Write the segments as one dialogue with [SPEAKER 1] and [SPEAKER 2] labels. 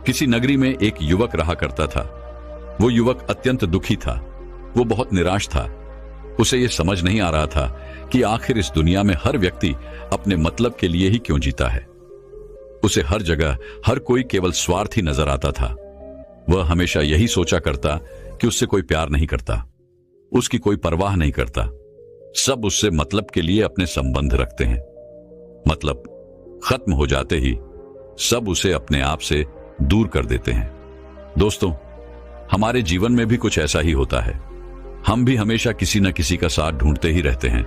[SPEAKER 1] किसी नगरी में एक युवक रहा करता था। वो युवक अत्यंत दुखी था। वो बहुत निराश था। उसे यह समझ नहीं आ रहा था कि आखिर इस दुनिया में हर व्यक्ति अपने मतलब के लिए ही क्यों जीता है। उसे हर जगह हर कोई केवल स्वार्थी नजर आता था। वह हमेशा यही सोचा करता कि उससे कोई प्यार नहीं करता, उसकी कोई परवाह नहीं करता। सब उससे मतलब के लिए अपने संबंध रखते हैं। मतलब खत्म हो जाते ही सब उसे अपने आप से दूर कर देते हैं। दोस्तों, हमारे जीवन में भी कुछ ऐसा ही होता है। हम भी हमेशा किसी न किसी का साथ ढूंढते ही रहते हैं,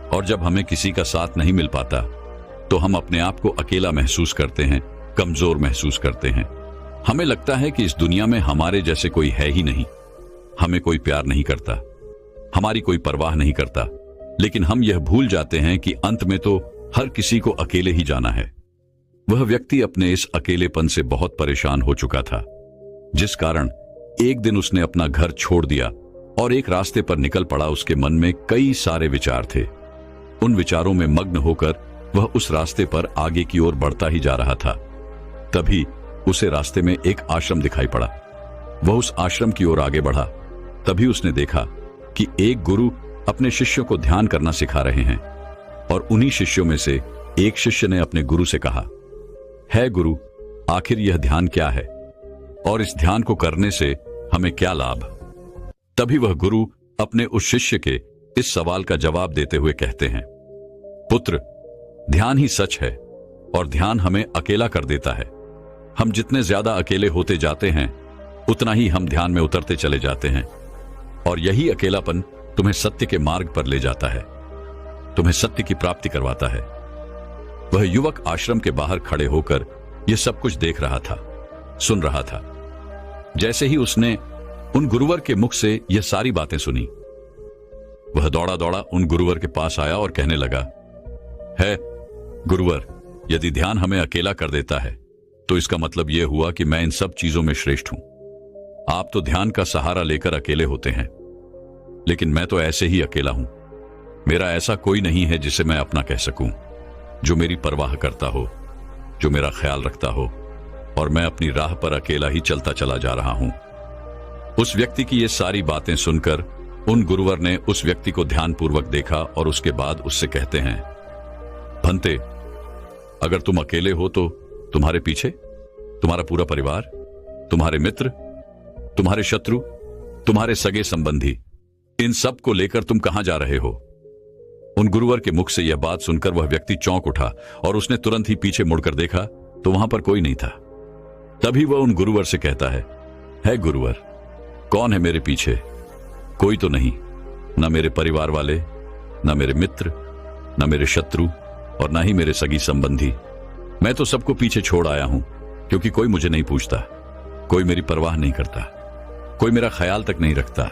[SPEAKER 1] और जब हमें किसी का साथ नहीं मिल पाता तो हम अपने आप को अकेला महसूस करते हैं, कमजोर महसूस करते हैं। हमें लगता है कि इस दुनिया में हमारे जैसे कोई है ही नहीं। हमें कोई प्यार नहीं करता, हमारी कोई परवाह नहीं करता। लेकिन हम यह भूल जाते हैं कि अंत में तो हर किसी को अकेले ही जाना है। वह व्यक्ति अपने इस अकेलेपन से बहुत परेशान हो चुका था, जिस कारण एक दिन उसने अपना घर छोड़ दिया और एक रास्ते पर निकल पड़ा। उसके मन में कई सारे विचार थे। उन विचारों में मग्न होकर वह उस रास्ते पर आगे की ओर बढ़ता ही जा रहा था। तभी उसे रास्ते में एक आश्रम दिखाई पड़ा। वह उस आश्रम की ओर आगे बढ़ा। तभी उसने देखा कि एक गुरु अपने शिष्यों को ध्यान करना सिखा रहे हैं, और उन्हीं शिष्यों में से एक शिष्य ने अपने गुरु से कहा, है गुरु, आखिर यह ध्यान क्या है और इस ध्यान को करने से हमें क्या लाभ? तभी वह गुरु अपने उस शिष्य के इस सवाल का जवाब देते हुए कहते हैं, पुत्र, ध्यान ही सच है और ध्यान हमें अकेला कर देता है। हम जितने ज्यादा अकेले होते जाते हैं उतना ही हम ध्यान में उतरते चले जाते हैं, और यही अकेलापन तुम्हें सत्य के मार्ग पर ले जाता है, तुम्हें सत्य की प्राप्ति करवाता है। वह युवक आश्रम के बाहर खड़े होकर यह सब कुछ देख रहा था, सुन रहा था। जैसे ही उसने उन गुरुवर के मुख से यह सारी बातें सुनी, वह दौड़ा दौड़ा उन गुरुवर के पास आया और कहने लगा, है गुरुवर, यदि ध्यान हमें अकेला कर देता है तो इसका मतलब यह हुआ कि मैं इन सब चीजों में श्रेष्ठ हूं। आप तो ध्यान का सहारा लेकर अकेले होते हैं, लेकिन मैं तो ऐसे ही अकेला हूं। मेरा ऐसा कोई नहीं है जिसे मैं अपना कह सकूं, जो मेरी परवाह करता हो, जो मेरा ख्याल रखता हो, और मैं अपनी राह पर अकेला ही चलता चला जा रहा हूं। उस व्यक्ति की ये सारी बातें सुनकर उन गुरुवर ने उस व्यक्ति को ध्यानपूर्वक देखा और उसके बाद उससे कहते हैं, भंते, अगर तुम अकेले हो तो तुम्हारे पीछे तुम्हारा पूरा परिवार, तुम्हारे मित्र, तुम्हारे शत्रु, तुम्हारे सगे संबंधी, इन सब को लेकर तुम कहां जा रहे हो? उन गुरुवर के मुख से यह बात सुनकर वह व्यक्ति चौंक उठा और उसने तुरंत ही पीछे मुड़कर देखा तो वहां पर कोई नहीं था। तभी वह उन गुरुवर से कहता है गुरुवर, कौन है मेरे पीछे? कोई तो नहीं, न मेरे परिवार वाले, न मेरे मित्र, न मेरे शत्रु, और न ही मेरे सगी संबंधी। मैं तो सबको पीछे छोड़ आया हूं, क्योंकि कोई मुझे नहीं पूछता, कोई मेरी परवाह नहीं करता, कोई मेरा ख्याल तक नहीं रखता,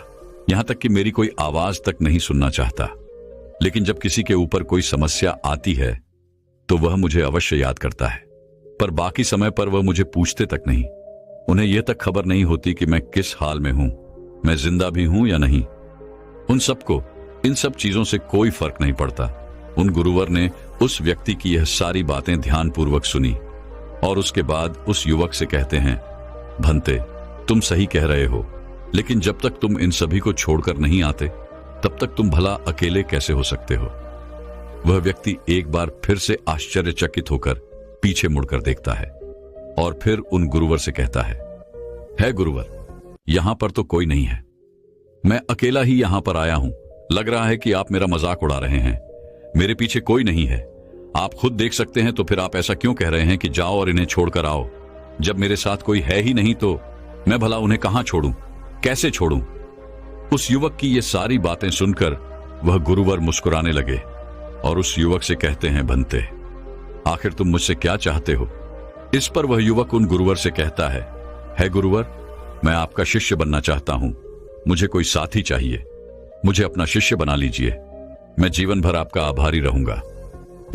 [SPEAKER 1] यहां तक कि मेरी कोई आवाज तक नहीं सुनना चाहता। लेकिन जब किसी के ऊपर कोई समस्या आती है तो वह मुझे अवश्य याद करता है, पर बाकी समय पर वह मुझे पूछते तक नहीं। उन्हें यह तक खबर नहीं होती कि मैं किस हाल में हूं, मैं जिंदा भी हूं या नहीं। उन सबको इन सब चीजों से कोई फर्क नहीं पड़ता। उन गुरुवर ने उस व्यक्ति की यह सारी बातें ध्यानपूर्वक सुनी और उसके बाद उस युवक से कहते हैं, भंते, तुम सही कह रहे हो, लेकिन जब तक तुम इन सभी को छोड़कर नहीं आते तब तक तुम भला अकेले कैसे हो सकते हो? वह व्यक्ति एक बार फिर से आश्चर्यचकित होकर पीछे मुड़कर देखता है और फिर उन गुरुवर से कहता है गुरुवर, यहां पर तो कोई नहीं है, मैं अकेला ही यहां पर आया हूं। लग रहा है कि आप मेरा मजाक उड़ा रहे हैं। मेरे पीछे कोई नहीं है, आप खुद देख सकते हैं, तो फिर आप ऐसा क्यों कह रहे हैं कि जाओ और इन्हें छोड़कर आओ? जब मेरे साथ कोई है ही नहीं तो मैं भला उन्हें कहां छोड़ूं, कैसे छोड़ूं? उस युवक की ये सारी बातें सुनकर वह गुरुवर मुस्कुराने लगे और उस युवक से कहते हैं, भंते, आखिर तुम मुझसे क्या चाहते हो? इस पर वह युवक उन गुरुवर से कहता है गुरुवर, मैं आपका शिष्य बनना चाहता हूं, मुझे कोई साथी चाहिए, मुझे अपना शिष्य बना लीजिए, मैं जीवन भर आपका आभारी रहूंगा।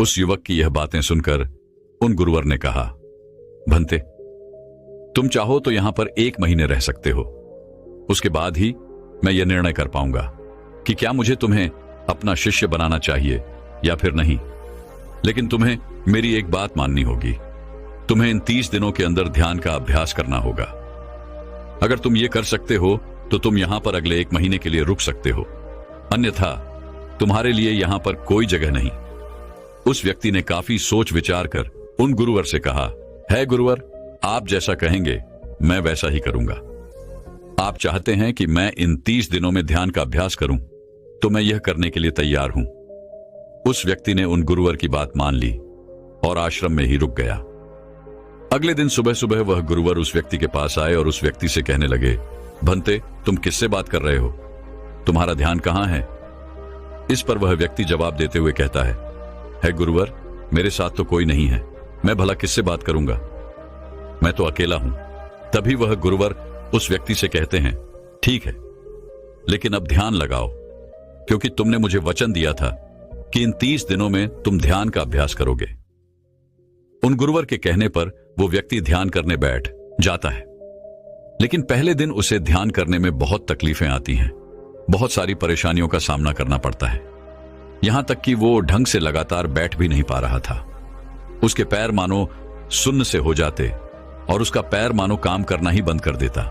[SPEAKER 1] उस युवक की यह बातें सुनकर उन गुरुवर ने कहा, भंते, तुम चाहो तो यहां पर 1 महीने रह सकते हो, उसके बाद ही मैं यह निर्णय कर पाऊंगा कि क्या मुझे तुम्हें अपना शिष्य बनाना चाहिए या फिर नहीं। लेकिन तुम्हें मेरी एक बात माननी होगी, तुम्हें इन 30 दिनों के अंदर ध्यान का अभ्यास करना होगा। अगर तुम ये कर सकते हो तो तुम यहां पर अगले 1 महीने के लिए रुक सकते हो, अन्यथा तुम्हारे लिए यहां पर कोई जगह नहीं। उस व्यक्ति ने काफी सोच विचार कर उन गुरुवर से कहा, है गुरुवर, आप जैसा कहेंगे मैं वैसा ही करूंगा। आप चाहते हैं कि मैं इन 30 दिनों में ध्यान का अभ्यास करूं, तो मैं यह करने के लिए तैयार हूं। उस व्यक्ति ने उन गुरुवर की बात मान ली और आश्रम में ही रुक गया। अगले दिन सुबह सुबह वह गुरुवर उस व्यक्ति के पास आए और उस व्यक्ति से कहने लगे, भंते, तुम किससे बात कर रहे हो? तुम्हारा ध्यान कहां है? इस पर वह व्यक्ति जवाब देते हुए कहता है गुरुवर, मेरे साथ तो कोई नहीं है, मैं भला किससे बात करूंगा, मैं तो अकेला हूं। तभी वह गुरुवर उस व्यक्ति से कहते हैं, ठीक है, लेकिन अब ध्यान लगाओ, क्योंकि तुमने मुझे वचन दिया था कि इन 30 दिनों में तुम ध्यान का अभ्यास करोगे। उन गुरुवर के कहने पर वो व्यक्ति ध्यान करने बैठ जाता है, लेकिन पहले दिन उसे ध्यान करने में बहुत तकलीफें आती हैं, बहुत सारी परेशानियों का सामना करना पड़ता है, यहां तक कि वो ढंग से लगातार बैठ भी नहीं पा रहा था। उसके पैर मानो सुन्न से हो जाते और उसका पैर मानो काम करना ही बंद कर देता।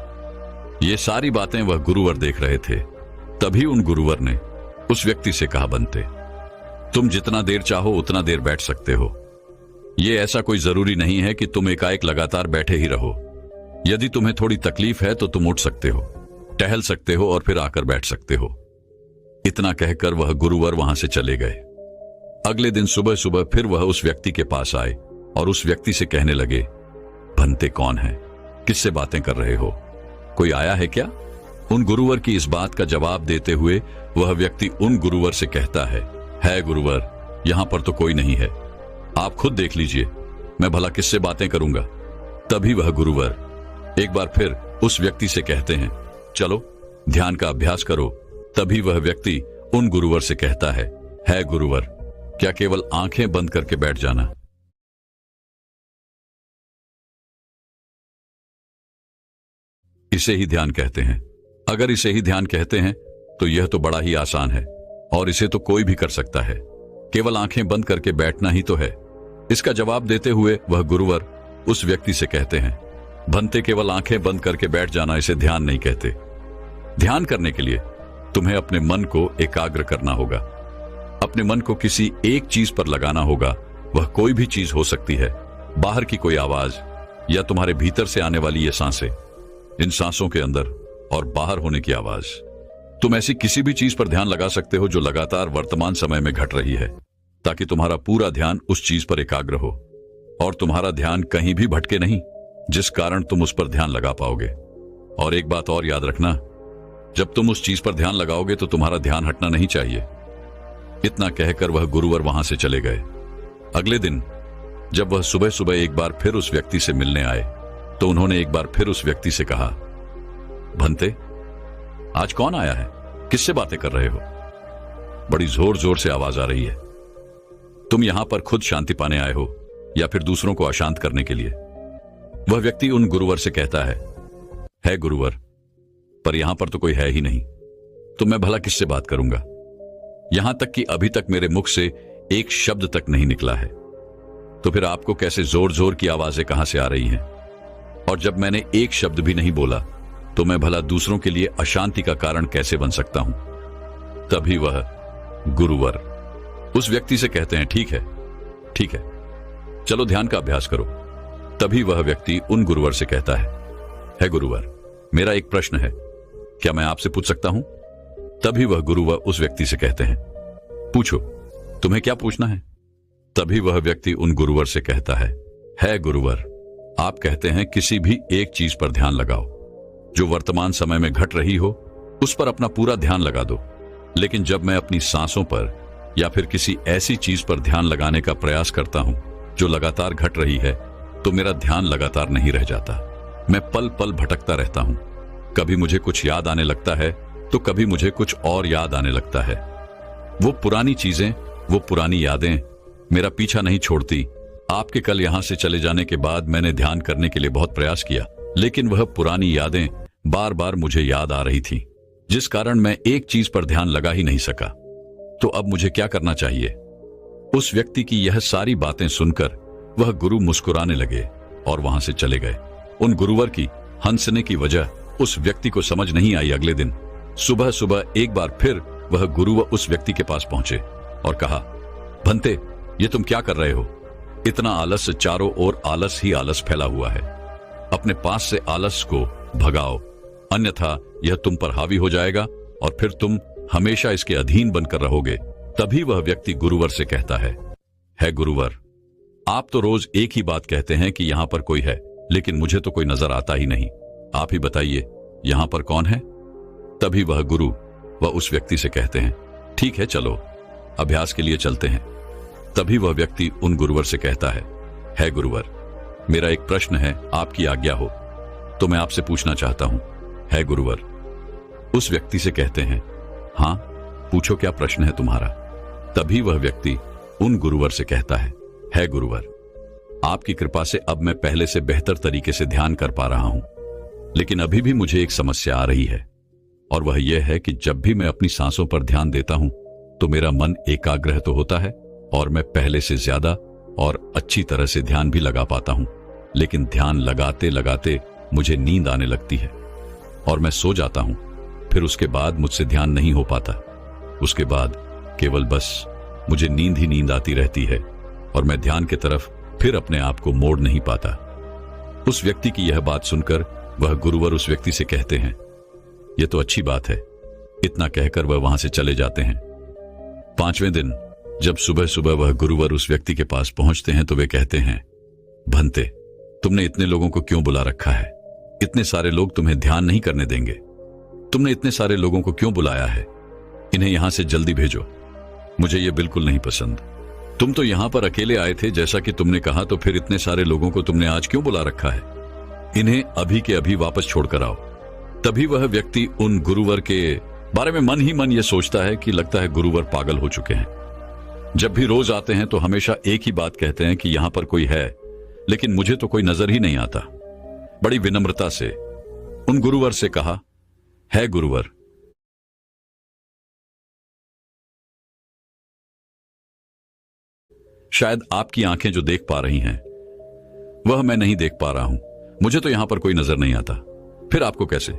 [SPEAKER 1] ये सारी बातें वह गुरुवर देख रहे थे। तभी उन गुरुवर ने उस व्यक्ति से कहा, बनते, तुम जितना देर चाहो उतना देर बैठ सकते हो। ये ऐसा कोई जरूरी नहीं है कि तुम एकाएक लगातार बैठे ही रहो। यदि तुम्हें थोड़ी तकलीफ है तो तुम उठ सकते हो, टहल सकते हो और फिर आकर बैठ सकते हो। इतना कहकर वह गुरुवर वहां से चले गए। अगले दिन सुबह सुबह फिर वह उस व्यक्ति के पास आए और उस व्यक्ति से कहने लगे, भंते कौन है? किससे बातें कर रहे हो? कोई आया है क्या? उन गुरुवर की इस बात का जवाब देते हुए वह व्यक्ति उन गुरुवर से कहता है गुरुवर, यहां पर तो कोई नहीं है, आप खुद देख लीजिए, मैं भला किससे बातें करूंगा। तभी वह गुरुवर एक बार फिर उस व्यक्ति से कहते हैं, चलो ध्यान का अभ्यास करो। तभी वह व्यक्ति उन गुरुवर से कहता है गुरुवर, क्या केवल आंखें बंद करके बैठ जाना? इसे ही ध्यान कहते हैं। अगर इसे ही ध्यान कहते हैं तो यह तो बड़ा ही आसान है और इसे तो कोई भी कर सकता है, केवल आंखें बंद करके बैठना ही तो है। इसका जवाब देते हुए वह गुरुवर उस व्यक्ति से कहते हैं, भंते, केवल आंखें बंद करके बैठ जाना इसे ध्यान नहीं कहते। ध्यान करने के लिए तुम्हें अपने मन को एकाग्र करना होगा, अपने मन को किसी एक चीज पर लगाना होगा। वह कोई भी चीज हो सकती है, बाहर की कोई आवाज या तुम्हारे भीतर से आने वाली ये सांसें, इन सांसों के अंदर और बाहर होने की आवाज। तुम ऐसी किसी भी चीज पर ध्यान लगा सकते हो जो लगातार वर्तमान समय में घट रही है, ताकि तुम्हारा पूरा ध्यान उस चीज पर एकाग्र हो और तुम्हारा ध्यान कहीं भी भटके नहीं, जिस कारण तुम उस पर ध्यान लगा पाओगे। और एक बात और याद रखना, जब तुम उस चीज पर ध्यान लगाओगे तो तुम्हारा ध्यान हटना नहीं चाहिए। इतना कहकर वह गुरुवर वहां से चले गए। अगले दिन जब वह सुबह सुबह एक बार फिर उस व्यक्ति से मिलने आए तो उन्होंने एक बार फिर उस व्यक्ति से कहा, भंते, आज कौन आया है? किससे बातें कर रहे हो? बड़ी जोर जोर से आवाज आ रही है। तुम यहां पर खुद शांति पाने आए हो या फिर दूसरों को अशांत करने के लिए? वह व्यक्ति उन गुरुवर से कहता है गुरुवर, पर यहां पर तो कोई है ही नहीं, तो मैं भला किससे बात करूंगा? यहां तक कि अभी तक मेरे मुख से एक शब्द तक नहीं निकला है, तो फिर आपको कैसे जोर जोर की आवाजें कहां से आ रही हैं? और जब मैंने एक शब्द भी नहीं बोला तो मैं भला दूसरों के लिए अशांति का कारण कैसे बन सकता हूं? तभी वह गुरुवर उस व्यक्ति से कहते हैं, ठीक है, चलो ध्यान का अभ्यास करो। तभी वह व्यक्ति उन गुरुवर से कहता है गुरुवर, मेरा एक प्रश्न है, क्या मैं आपसे पूछ सकता हूं? तभी वह गुरुवर उस व्यक्ति से कहते हैं, पूछो, तुम्हें क्या पूछना है? तभी वह व्यक्ति उन गुरुवर से कहता है गुरुवर, आप कहते हैं किसी भी एक चीज पर ध्यान लगाओ जो वर्तमान समय में घट रही हो, उस पर अपना पूरा ध्यान लगा दो। लेकिन जब मैं अपनी सांसों पर या फिर किसी ऐसी चीज पर ध्यान लगाने का प्रयास करता हूं जो लगातार घट रही है, तो मेरा ध्यान लगातार नहीं रह जाता। मैं पल पल भटकता रहता हूं। कभी मुझे कुछ याद आने लगता है तो कभी मुझे कुछ और याद आने लगता है। वो पुरानी चीजें, वो पुरानी यादें मेरा पीछा नहीं छोड़ती। आपके कल यहां से चले जाने के बाद मैंने ध्यान करने के लिए बहुत प्रयास किया, लेकिन वह पुरानी यादें बार बार मुझे याद आ रही थी, जिस कारण मैं एक चीज पर ध्यान लगा ही नहीं सका। तो अब मुझे क्या करना चाहिए? उस व्यक्ति की यह सारी बातें सुनकर वह गुरु मुस्कुराने लगे और वहां से चले गए। उन गुरुवर की हंसने की वजह उस व्यक्ति को समझ नहीं आई। अगले दिन सुबह सुबह एक बार फिर वह गुरुवर उस व्यक्ति के पास पहुंचे और कहा, भंते, ये तुम क्या कर रहे हो? इतना आलस, चारों ओर आलस ही आलस फैला हुआ है। अपने पास से आलस को भगाओ, अन्यथा यह तुम पर हावी हो जाएगा और फिर तुम हमेशा इसके अधीन बनकर रहोगे। तभी वह व्यक्ति गुरुवर से कहता है गुरुवर, आप तो रोज एक ही बात कहते हैं कि यहां पर कोई है, लेकिन मुझे तो कोई नजर आता ही नहीं। आप ही बताइए, यहां पर कौन है? तभी वह गुरु वह उस व्यक्ति से कहते हैं, ठीक है, चलो अभ्यास के लिए चलते हैं। तभी वह व्यक्ति उन गुरुवर से कहता है गुरुवर, मेरा एक प्रश्न है, आपकी आज्ञा हो तो मैं आपसे पूछना चाहता हूं। है गुरुवर। उस व्यक्ति से कहते हैं, हां पूछो, क्या प्रश्न है तुम्हारा? तभी वह व्यक्ति उन गुरुवर से कहता है गुरुवर, आपकी कृपा से अब मैं पहले से बेहतर तरीके से ध्यान कर पा रहा हूं, लेकिन अभी भी मुझे एक समस्या आ रही है, और वह यह है कि जब भी मैं अपनी सांसों पर ध्यान देता हूं तो मेरा मन एकाग्र तो होता है और मैं पहले से ज्यादा और अच्छी तरह से ध्यान भी लगा पाता हूं, लेकिन ध्यान लगाते लगाते मुझे नींद आने लगती है और मैं सो जाता हूं। फिर उसके बाद मुझसे ध्यान नहीं हो पाता। उसके बाद केवल बस मुझे नींद ही नींद आती रहती है और मैं ध्यान की तरफ फिर अपने आप को मोड़ नहीं पाता। उस व्यक्ति की यह बात सुनकर वह गुरुवर उस व्यक्ति से कहते हैं, यह तो अच्छी बात है। इतना कहकर वह वहां से चले जाते हैं। 5वें दिन जब सुबह सुबह वह गुरुवर उस व्यक्ति के पास पहुंचते हैं तो वे कहते हैं, भंते, तुमने इतने लोगों को क्यों बुला रखा है? इतने सारे लोग तुम्हें ध्यान नहीं करने देंगे। तुमने इतने सारे लोगों को क्यों बुलाया है? इन्हें यहां से जल्दी भेजो। मुझे यह बिल्कुल नहीं पसंद। तुम तो यहां पर अकेले आए थे जैसा कि तुमने कहा, तो फिर इतने सारे लोगों को तुमने आज क्यों बुला रखा है? इन्हें अभी के अभी वापस छोड़कर आओ। तभी वह व्यक्ति उन गुरुवर के बारे में मन ही मन यह सोचता है कि लगता है गुरुवर पागल हो चुके हैं। जब भी रोज आते हैं तो हमेशा एक ही बात कहते हैं कि यहां पर कोई है, लेकिन मुझे तो कोई नजर ही नहीं आता। बड़ी विनम्रता से उन गुरुवर से कहा, है गुरुवर, शायद आपकी आंखें जो देख पा रही हैं वह मैं नहीं देख पा रहा हूं। मुझे तो यहां पर कोई नजर नहीं आता। फिर आपको कैसे?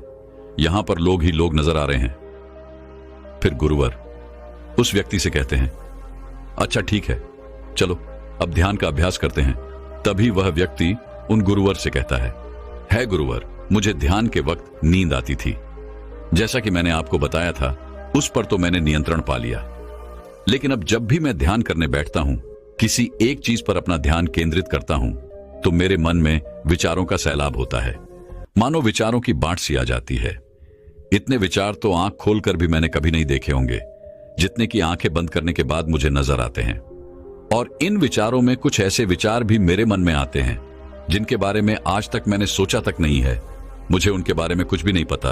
[SPEAKER 1] यहां पर लोग ही लोग नजर आ रहे हैं। फिर गुरुवर उस व्यक्ति से कहते हैं, अच्छा ठीक है, चलो अब ध्यान का अभ्यास करते हैं। तभी वह व्यक्ति उन गुरुवर से कहता है गुरुवर, मुझे ध्यान के वक्त नींद आती थी। जैसा कि मैंने आपको बताया था, उस पर तो मैंने नियंत्रण पा लिया, लेकिन अब जब भी मैं ध्यान करने बैठता हूं, किसी एक चीज पर अपना ध्यान केंद्रित करता हूं, तो मेरे मन में विचारों का सैलाब होता है। मानो विचारों की बाढ़ सी आ जाती है। इतने विचार तो आंख खोलकर भी मैंने कभी नहीं देखे होंगे, जितने की आंखें बंद करने के बाद मुझे नजर आते हैं। और इन विचारों में कुछ ऐसे विचार भी मेरे मन में आते हैं जिनके बारे में आज तक मैंने सोचा तक नहीं है। मुझे उनके बारे में कुछ भी नहीं पता।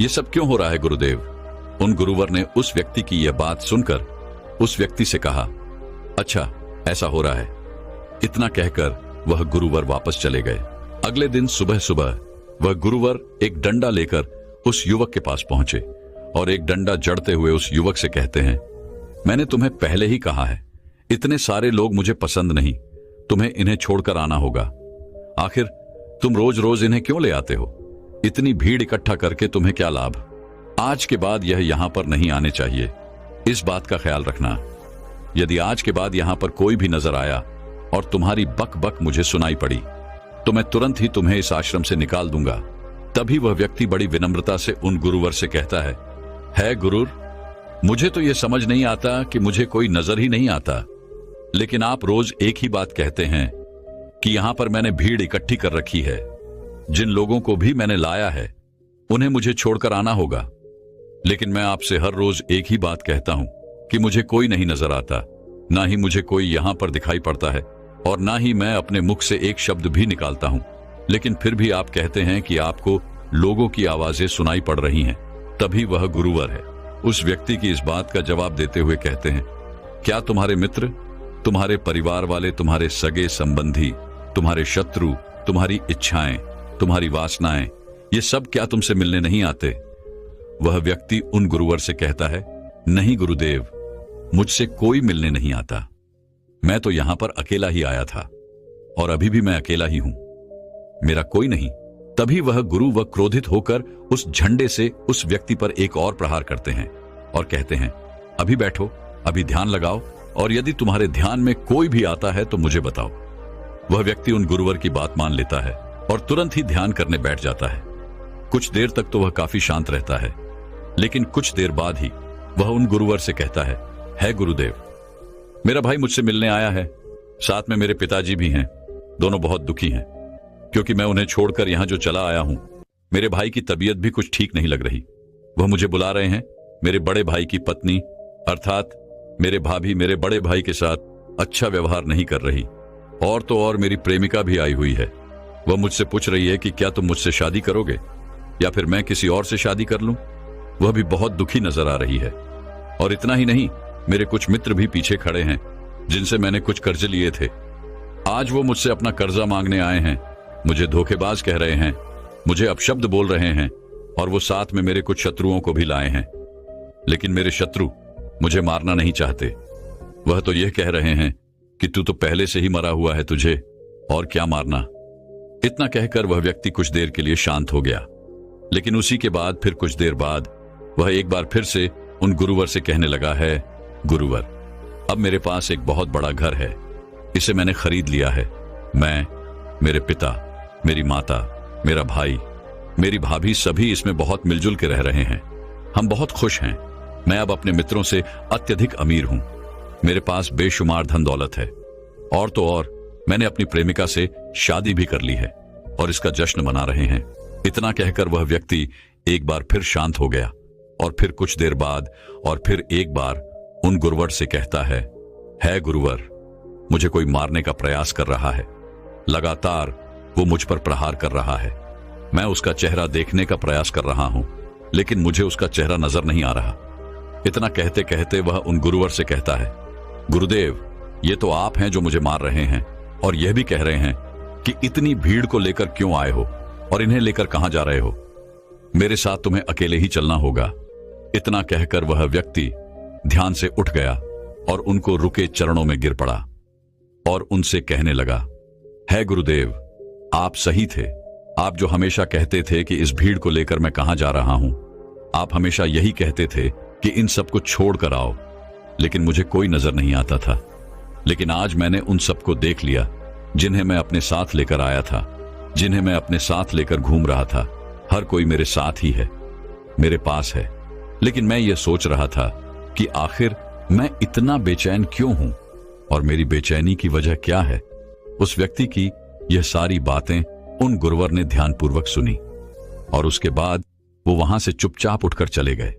[SPEAKER 1] यह सब क्यों हो रहा है गुरुदेव? उन गुरुवर ने उस व्यक्ति की यह बात सुनकर उस व्यक्ति से कहा, अच्छा ऐसा हो रहा है। इतना कहकर वह गुरुवर वापस चले गए। अगले दिन सुबह सुबह वह गुरुवर एक डंडा लेकर उस युवक के पास पहुंचे और एक डंडा जड़ते हुए उस युवक से कहते हैं, मैंने तुम्हें पहले ही कहा है, इतने सारे लोग मुझे पसंद नहीं, तुम्हें इन्हें छोड़कर आना होगा। आखिर तुम रोज रोज इन्हें क्यों ले आते हो? इतनी भीड़ इकट्ठा करके तुम्हें क्या लाभ? आज के बाद यह यहां पर नहीं आने चाहिए। इस बात का ख्याल रखना। यदि आज के बाद यहां पर कोई भी नजर आया और तुम्हारी बक बक मुझे सुनाई पड़ी, तो मैं तुरंत ही तुम्हें इस आश्रम से निकाल दूंगा। तभी वह व्यक्ति बड़ी विनम्रता से उन गुरुवर से कहता है गुरुर, मुझे तो यह समझ नहीं आता कि मुझे कोई नजर ही नहीं आता, लेकिन आप रोज एक ही बात कहते हैं कि यहां पर मैंने भीड़ इकट्ठी कर रखी है। जिन लोगों को भी मैंने लाया है उन्हें मुझे छोड़कर आना होगा, लेकिन मैं आपसे हर रोज एक ही बात कहता हूं कि मुझे कोई नहीं नजर आता, ना ही मुझे कोई यहां पर दिखाई पड़ता है और ना ही मैं अपने मुख से एक शब्द भी निकालता हूं, लेकिन फिर भी आप कहते हैं कि आपको लोगों की आवाजें सुनाई पड़ रही हैं। तभी वह गुरुवर है उस व्यक्ति की इस बात का जवाब देते हुए कहते हैं, क्या तुम्हारे मित्र, तुम्हारे परिवार वाले, तुम्हारे सगे संबंधी, तुम्हारे शत्रु, तुम्हारी इच्छाएं, तुम्हारी वासनाएं, ये सब क्या तुमसे मिलने नहीं आते? वह व्यक्ति उन गुरुवर से कहता है, नहीं गुरुदेव, मुझसे कोई मिलने नहीं आता। मैं तो यहां पर अकेला ही आया था और अभी भी मैं अकेला ही हूं, मेरा कोई नहीं। तभी वह गुरु व क्रोधित होकर उस झंडे से उस व्यक्ति पर एक और प्रहार करते हैं और कहते हैं, अभी बैठो, अभी ध्यान लगाओ, और यदि तुम्हारे ध्यान में कोई भी आता है तो मुझे बताओ। वह व्यक्ति उन गुरुवर की बात मान लेता है और तुरंत ही ध्यान करने बैठ जाता है। कुछ देर तक तो वह काफी शांत रहता है, लेकिन कुछ देर बाद ही वह उन गुरुवर से कहता है गुरुदेव, मेरा भाई मुझसे मिलने आया है, साथ में मेरे पिताजी भी हैं। दोनों बहुत दुखी हैं क्योंकि मैं उन्हें छोड़कर यहां जो चला आया हूं। मेरे भाई की तबीयत भी कुछ ठीक नहीं लग रही। वह मुझे बुला रहे हैं। मेरे बड़े भाई की पत्नी अर्थात मेरे भाभी मेरे बड़े भाई के साथ अच्छा व्यवहार नहीं कर रही, और तो और मेरी प्रेमिका भी आई हुई है। वह मुझसे पूछ रही है कि क्या तुम मुझसे शादी करोगे या फिर मैं किसी और से शादी कर लूं। वह भी बहुत दुखी नजर आ रही है। और इतना ही नहीं, मेरे कुछ मित्र भी पीछे खड़े हैं जिनसे मैंने कुछ कर्जे लिए थे। आज वो मुझसे अपना कर्जा मांगने आए हैं, मुझे धोखेबाज कह रहे हैं, मुझे अपशब्द बोल रहे हैं, और वो साथ में मेरे कुछ शत्रुओं को भी लाए हैं। लेकिन मेरे शत्रु मुझे मारना नहीं चाहते। वह तो यह कह रहे हैं कि तू तो पहले से ही मरा हुआ है, तुझे और क्या मारना। इतना कहकर वह व्यक्ति कुछ देर के लिए शांत हो गया, लेकिन उसी के बाद फिर कुछ देर बाद वह एक बार फिर से उन गुरुवर से कहने लगा है, गुरुवर, अब मेरे पास एक बहुत बड़ा घर है, इसे मैंने खरीद लिया है। मैं, मेरे पिता, मेरी माता, मेरा भाई, मेरी भाभी सभी इसमें बहुत मिलजुल के रह रहे हैं। हम बहुत खुश हैं। मैं अब अपने मित्रों से अत्यधिक अमीर हूं। मेरे पास बेशुमार धन दौलत है, और तो और मैंने अपनी प्रेमिका से शादी भी कर ली है और इसका जश्न मना रहे हैं। इतना कहकर वह व्यक्ति एक बार फिर शांत हो गया और फिर कुछ देर बाद और फिर एक बार उन गुरुवर से कहता है गुरुवर, मुझे कोई मारने का प्रयास कर रहा है। लगातार वो मुझ पर प्रहार कर रहा है। मैं उसका चेहरा देखने का प्रयास कर रहा हूं, लेकिन मुझे उसका चेहरा नजर नहीं आ रहा। इतना कहते कहते वह उन गुरुवर से कहता है, गुरुदेव, ये तो आप हैं जो मुझे मार रहे हैं, और यह भी कह रहे हैं कि इतनी भीड़ को लेकर क्यों आए हो और इन्हें लेकर कहां जा रहे हो। मेरे साथ तुम्हें अकेले ही चलना होगा। इतना कहकर वह व्यक्ति ध्यान से उठ गया और उनको रुके चरणों में गिर पड़ा और उनसे कहने लगा, है गुरुदेव, आप सही थे। आप जो हमेशा कहते थे कि इस भीड़ को लेकर मैं कहां जा रहा हूं, आप हमेशा यही कहते थे कि इन सबको छोड़कर आओ, लेकिन मुझे कोई नजर नहीं आता था। लेकिन आज मैंने उन सबको देख लिया जिन्हें मैं अपने साथ लेकर आया था, जिन्हें मैं अपने साथ लेकर घूम रहा था। हर कोई मेरे साथ ही है, मेरे पास है। लेकिन मैं ये सोच रहा था कि आखिर मैं इतना बेचैन क्यों हूं और मेरी बेचैनी की वजह क्या है। उस व्यक्ति की यह सारी बातें उन गुरुवर ने ध्यानपूर्वक सुनी और उसके बाद वो वहां से चुपचाप उठकर चले गए।